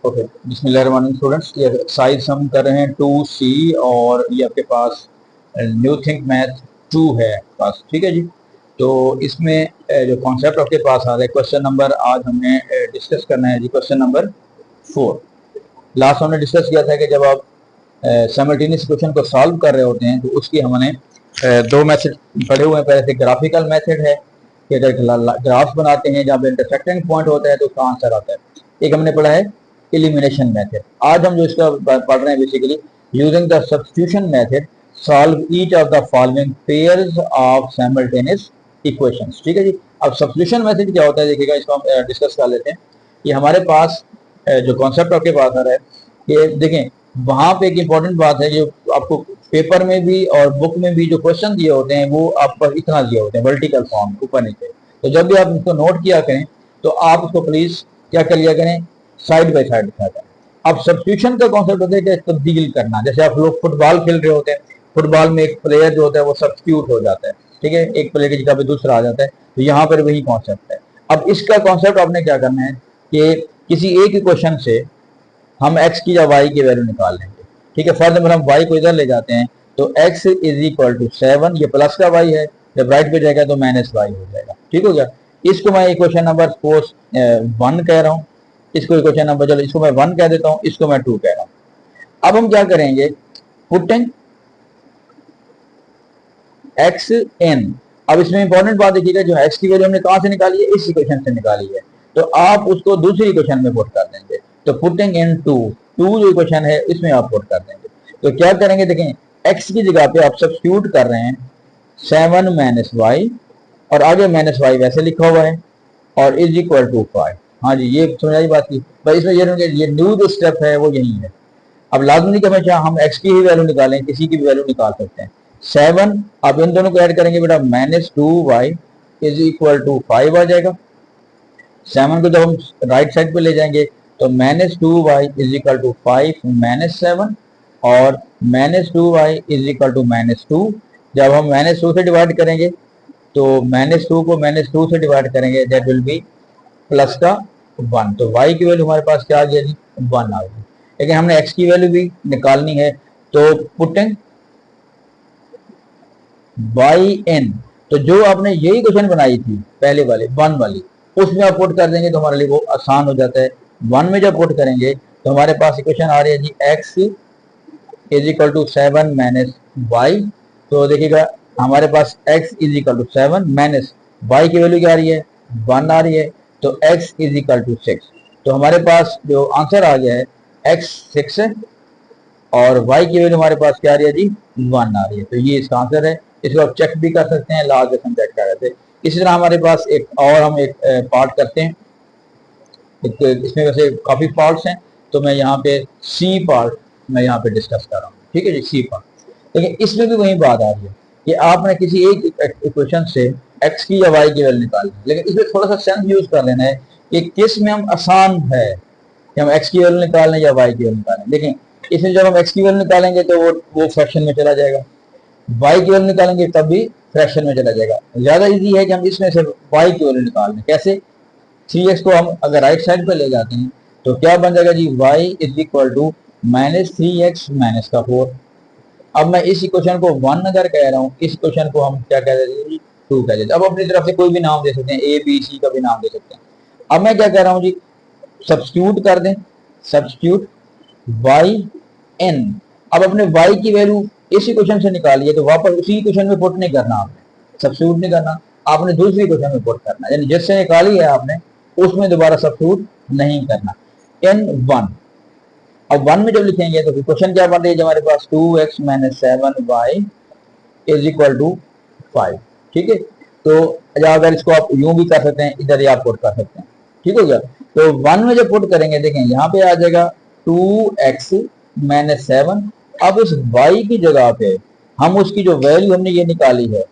Okay, बिस्मिल्लाहिर्रहमानिर्रहीम students, ये exercise हम कर रहे हैं 2C और ये आपके पास न्यू थिंक मैथ 2 है पास, ठीक है जी। तो इसमें जो कॉन्सेप्ट आपके पास आ रहा है, क्वेश्चन नंबर आज हमने डिस्कस करना है जी, क्वेश्चन नंबर 4। लास्ट हमने डिस्कस किया था कि जब आप साइमल्टेनियस क्वेश्चन को सॉल्व कर रहे होते हैं तो उसकी हमने दो मेथड पढ़े हुए हैं। पहले से ग्राफिकल मेथड है कि अगर ग्राफ्स बनाते हैं जहाँ पे इंटरसेक्टिंग पॉइंट होता है तो उसका आंसर आता है। एक हमने पढ़ा है एलिमिनेशन मेथड। आज हम जो इसका पढ़ रहे हैं basically using the substitution method solve each of the following pairs of simultaneous equations, ठीक है जी। अब सब्स्टिट्यूशन मेथड क्या होता है देखिएगा, इसको हम डिस्कस कर लेते हैं। ये हमारे पास जो कॉन्सेप्ट आपके पास आ रहा है कि देखें, वहां पे एक इंपॉर्टेंट बात है, जो आपको पेपर में भी और बुक में भी जो क्वेश्चन दिए होते हैं वो आप पर इतना दिए होते हैं वर्टिकल फॉर्म ऊपर नीचे। तो जब भी आप इसको नोट किया करें तो आप उसको प्लीज क्या कर लिया करें, साइड बाय साइड लिखा करें। अब सब्स्टिट्यूशन का कॉन्सेप्ट होता है कि तब्दील करना। जैसे आप लोग फुटबॉल खेल रहे होते हैं, फुटबॉल में एक प्लेयर जो होता है वो सब्स्टिट्यूट हो जाता है, ठीक है, एक प्लेयर की जगह पे दूसरा आ जाता है। तो यहाँ पर वही कॉन्सेप्ट है। अब इसका कॉन्सेप्ट आपने क्या करना है कि किसी एक इक्वेशन से हम x की या y की वैल्यू निकाल लेंगे, ठीक है। फर्ज हम y को इधर ले जाते हैं तो x इज इक्वल टू 7, ये प्लस का y है, जब राइट पे जाएगा तो माइनस y हो जाएगा, ठीक हो गया। इसको मैं इक्वेशन नंबर 1 कह रहा हूँ, इसको इक्वेशन नंबर, चलो इसको मैं 1 कह देता हूँ, इसको मैं 2 कह रहा हूँ। अब हम क्या करेंगे, पुटिंग x in। अब इसमें इंपॉर्टेंट बात देखिएगा, जो x की वैल्यू हमने कहां से निकाली है, इस इक्वेशन से निकाली है, तो आप उसको दूसरी इक्वेशन में पुट कर देंगे। तो पुटिंग इन 2 जो इक्वेशन है इसमें आप पुट कर देंगे। तो क्या करेंगे, देखें x की जगह पे आप सब्स्टिट्यूट कर रहे हैं 7 माइनस वाई, और आगे माइनस वाई वैसे लिखा हुआ है, और इज इक्वल टू 5। हाँ जी, ये समझाई बात की भाई। इसमें ये न्यू जो स्टेप है वो यही है। अब लाजमी नहीं कि हमेशा हम x की ही वैल्यू निकालें, किसी की भी वैल्यू निकाल सकते हैं। 7 अब इन दोनों को ऐड करेंगे बेटा, minus 2y is equal to 5 आ जाएगा। 7 को जब हम राइट साइड पे ले जाएंगे तो minus 2y is equal to 5 minus 7, और minus 2y is equal to minus 2। जब हम माइनस 2 से डिवाइड करेंगे तो माइनस 2 को माइनस 2 से डिवाइड करेंगे, दैट विल बी प्लस का 1। तो y की वैल्यू हमारे पास क्या आ गया जी, 1 आ गई। लेकिन हमने x की वैल्यू भी निकालनी है, तो पुटिंग y in, तो जो आपने यही क्वेश्चन बनाई थी पहले वाले 1 वाली, उसमें आप पुट कर देंगे तो हमारे लिए वो आसान हो जाता है। 1 में जब पुट करेंगे तो हमारे पास इक्वेशन आ रही है जी, x is equal to 7 minus y. तो देखिएगा हमारे पास x is equal to 7 minus y की वैल्यू क्या आ रही है, 1 आ रही है, तो x इज इक्वल टू 6। तो हमारे पास जो आंसर आ गया है x 6 है, और y की वैल्यू हमारे पास क्या आ रही है जी, 1 आ रही है। तो ये इसका आंसर है। इसको आप चेक भी कर सकते हैं, लास्ट हम चेक कर रहे थे। इसी तरह हमारे पास एक और हम एक पार्ट करते हैं, इसमें वैसे काफी पार्ट्स हैं, तो मैं यहाँ पे सी पार्ट मैं यहाँ पे डिस्कस कर रहा हूँ, ठीक है जी, सी पार्ट। लेकिन इसमें भी वही बात आ रही है कि आपने किसी एक इक्वेशन से x की या y की वैल्यू निकालनी है, लेकिन इसमें थोड़ा सा सेंस यूज कर लेना है कि किस में हम आसान है कि हम x की वैल्यू निकालें या y की वैल्यू निकालें। लेकिन इसमें जब हम x की वैल्यू निकालेंगे तो वो फ्रैक्शन में चला जाएगा, y की वैल्यू निकालेंगे तब भी फ्रैक्शन में चला जाएगा। ज्यादा इजी है कि हम इसमें से y की वैल्यू निकाल लें। कैसे, 3x को हम अगर राइट साइड पे ले जाते हैं तो क्या बन जाएगा जी, y is equal to minus 3x minus का 4। अब मैं इस इक्वेशन को 1 अगर कह रहा हूँ, इस इक्वेशन को हम क्या कह देते हैं जी, 2 कह देते हैं। अब अपनी तरफ से कोई भी नाम दे सकते हैं, a b c का भी नाम दे सकते हैं। अब मैं क्या कह रहा हूँ जी, सब्स्टिट्यूट कर दें, सब्स्टिट्यूट y n। अब अपने y की वैल्यू इस इक्वेशन से निकालिए तो वापस उसी इक्वेशन में पुट नहीं करना, आपने सब्स्टिट्यूट नहीं करना, आपने दूसरी इक्वेशन में पुट करना, यानी जिससे निकाली है आपने उसमें दोबारा सब्स्टिट्यूट नहीं करना। n1, अब 1 में जब लिखेंगे तो इक्वेशन क्या बन रही है हमारे पास, 2x minus 7y is equal to 5, ठीक है। तो अगर इसको आप यूं भी कर सकते हैं, इधर ही आप पुट कर सकते हैं, ठीक हो गया। तो 1 में जब पुट करेंगे, देखें यहाँ पे आ जाएगा 2x माइनस 7। अब इस y की जगह पे हम उसकी जो वैल्यू हमने ये निकाली है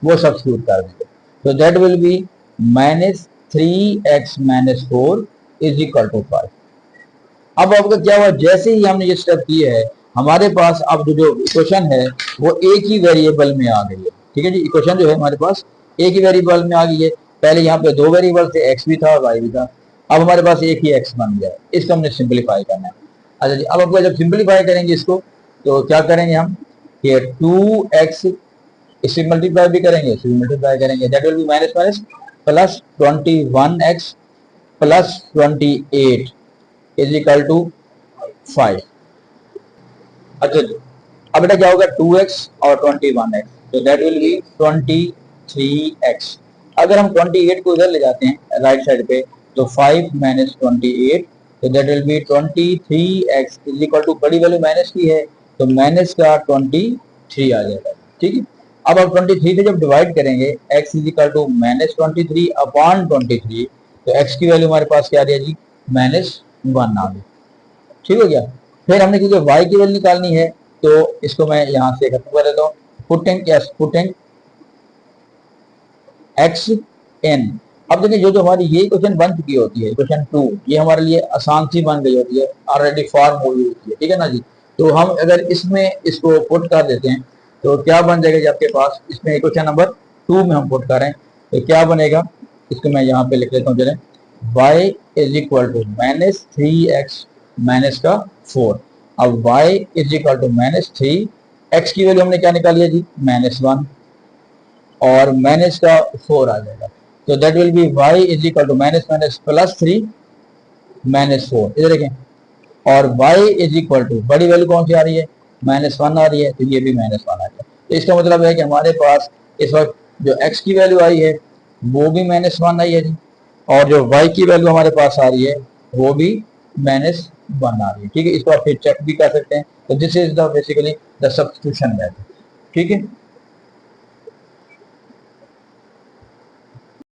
वो सब्स्टिट्यूट कर देंगे, तो that will be minus 3x minus 4 is equal to 5। अब आपका क्या हुआ, जैसे ही हमने ये स्टेप किए है हमारे पास अब जो इक्वेशन है वो एक ही वेरिएबल में आ गई है, ठीक है जी। इक्वेशन जो है हमारे पास एक ही वेरिएबल में आ गई है। पहले यहाँ पे 2 वेरिएबल थे, x भी था और y भी था। अब हमारे पास एक ही x बन गया है, इसको हमने सिंपलीफाई करना है। अच्छा जी, अब आपको जब सिंपलीफाई करेंगे इसको तो क्या करेंगे हम, ये 2x इसे मल्टीप्लाई भी करेंगे, इसे भी मल्टीप्लाई करेंगे, that will be minus minus plus 21x plus 28 is equal to 5। अच्छा जी, अब बेटा क्या होगा 2x और 21x, तो दैट विल बी 23x। अगर हम 28 को इधर ले जाते हैं राइट साइड पे तो 5 माइनस 28, तो that will be 23x is equal to, बड़ी वैल्यू माइनस की है तो माइनस का 23 आ जाएगा। ठीक है, अब आप 23 से जब डिवाइड करेंगे x is equal to minus 23 upon 23, तो x की वैल्यू हमारे पास क्या आ रही है जी, -1 आ गई। ठीक हो गया। फिर हमने क्योंकि y की वैल्यू निकालनी है तो इसको मैं यहां से खत्म कर देता हूँ, पुटिंग x n। अब देखिए जो हमारी ये क्वेश्चन बन चुकी होती है, क्वेश्चन 2, ये हमारे लिए आसान सी बन गई होती है, ऑलरेडी फॉर्म हो गई होती है। ठीक है ना जी, तो हम अगर इसमें इसको पुट कर देते हैं तो क्या बन जाएगा जी आपके पास, इसमें क्वेश्चन नंबर 2 में हम पुट करें तो क्या बनेगा, इसको मैं यहाँ पे लिख लेता हूँ, चले y is equal to -3x minus का 4। अब y is equal to -3, x की वैल्यू हमने क्या निकाली है जी, -1 और माइनस का 4 आ जाएगा, तो that will be y is equal to minus minus plus 3 -4। इधर देखें, और y इज इक्वल टू, बड़ी वैल्यू कौन सी आ रही है, -1 आ रही है, तो ये भी -1 आ गया। तो इसका मतलब है कि हमारे पास इस वक्त जो x की वैल्यू आई है वो भी -1 आई है जी, और जो y की वैल्यू हमारे पास आ रही है वो भी -1 आ रही है। ठीक है, इसको आप फिर चेक भी कर सकते हैं। तो this is the basically the substitution method. ठीक है।